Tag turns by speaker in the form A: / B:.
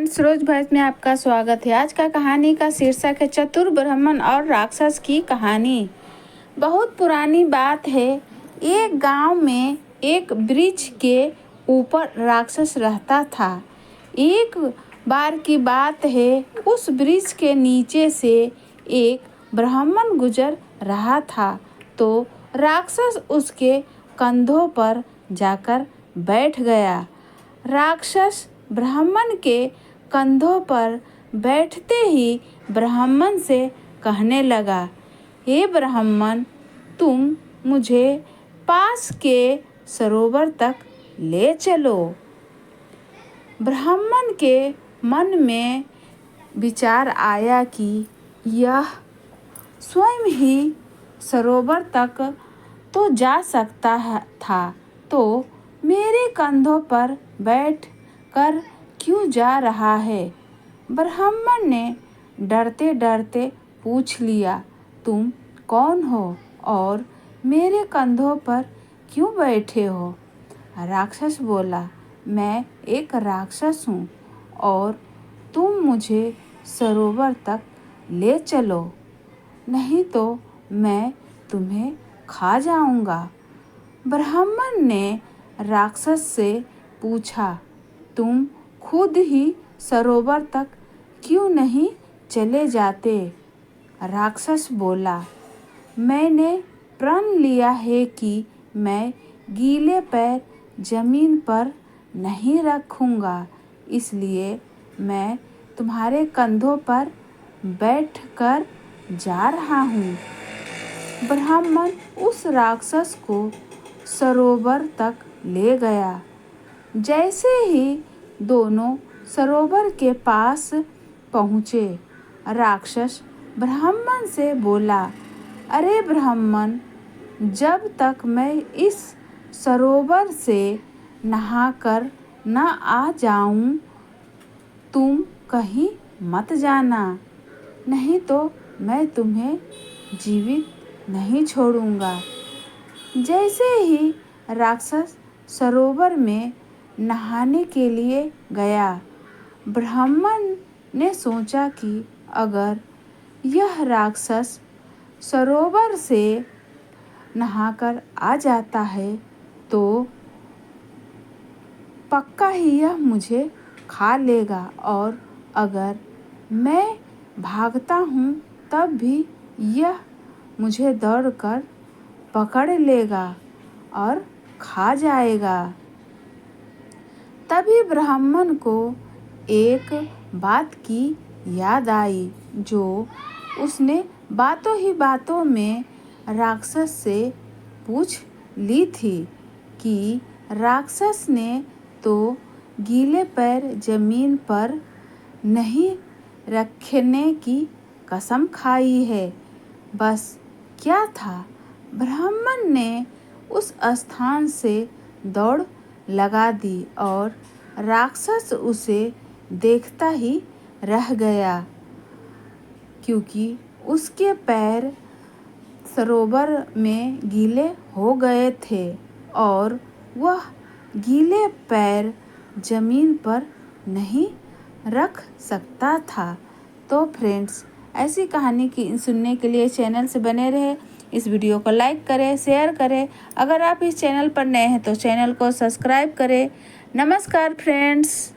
A: Friends, रोज भैंस में आपका स्वागत है। आज का कहानी का शीर्षक है चतुर ब्राह्मण और राक्षस की कहानी। बहुत पुरानी बात है। एक गांव में एक वृक्ष के ऊपर राक्षस रहता था। एक बार की बात है, उस वृक्ष के नीचे से एक ब्राह्मण गुजर रहा था तो राक्षस उसके कंधों पर जाकर बैठ गया। राक्षस ब्राह्मण के कंधों पर बैठते ही ब्राह्मण से कहने लगा, हे ब्राह्मण, तुम मुझे पास के सरोवर तक ले चलो। ब्राह्मण के मन में विचार आया कि यह स्वयं ही सरोवर तक तो जा सकता था, तो मेरे कंधों पर बैठ कर क्यों जा रहा है? ब्राह्मण ने डरते डरते पूछ लिया, तुम कौन हो और मेरे कंधों पर क्यों बैठे हो? राक्षस बोला, मैं एक राक्षस हूँ और तुम मुझे सरोवर तक ले चलो, नहीं तो मैं तुम्हें खा जाऊंगा। ब्राह्मण ने राक्षस से पूछा, तुम खुद ही सरोवर तक क्यों नहीं चले जाते? राक्षस बोला, मैंने प्रण लिया है कि मैं गीले पैर जमीन पर नहीं रखूंगा, इसलिए मैं तुम्हारे कंधों पर बैठकर जा रहा हूँ। ब्राह्मण उस राक्षस को सरोवर तक ले गया। जैसे ही दोनों सरोवर के पास पहुँचे, राक्षस ब्राह्मण से बोला, अरे ब्राह्मण, जब तक मैं इस सरोवर से नहाकर न आ जाऊं, तुम कहीं मत जाना, नहीं तो मैं तुम्हें जीवित नहीं छोड़ूंगा। जैसे ही राक्षस सरोवर में नहाने के लिए गया, ब्राह्मण ने सोचा कि अगर यह राक्षस सरोवर से नहाकर आ जाता है तो पक्का ही यह मुझे खा लेगा, और अगर मैं भागता हूँ तब भी यह मुझे दौड़कर पकड़ लेगा और खा जाएगा। तभी ब्राह्मण को एक बात की याद आई, जो उसने बातों ही बातों में राक्षस से पूछ ली थी कि राक्षस ने तो गीले पैर जमीन पर नहीं रखने की कसम खाई है। बस क्या था, ब्राह्मण ने उस स्थान से दौड़ लगा दी और राक्षस उसे देखता ही रह गया, क्योंकि उसके पैर सरोवर में गीले हो गए थे और वह गीले पैर जमीन पर नहीं रख सकता था। तो फ्रेंड्स, ऐसी कहानी की सुनने के लिए चैनल से बने रहे। इस वीडियो को लाइक करें, शेयर करें। अगर आप इस चैनल पर नए हैं तो चैनल को सब्सक्राइब करें। नमस्कार फ्रेंड्स।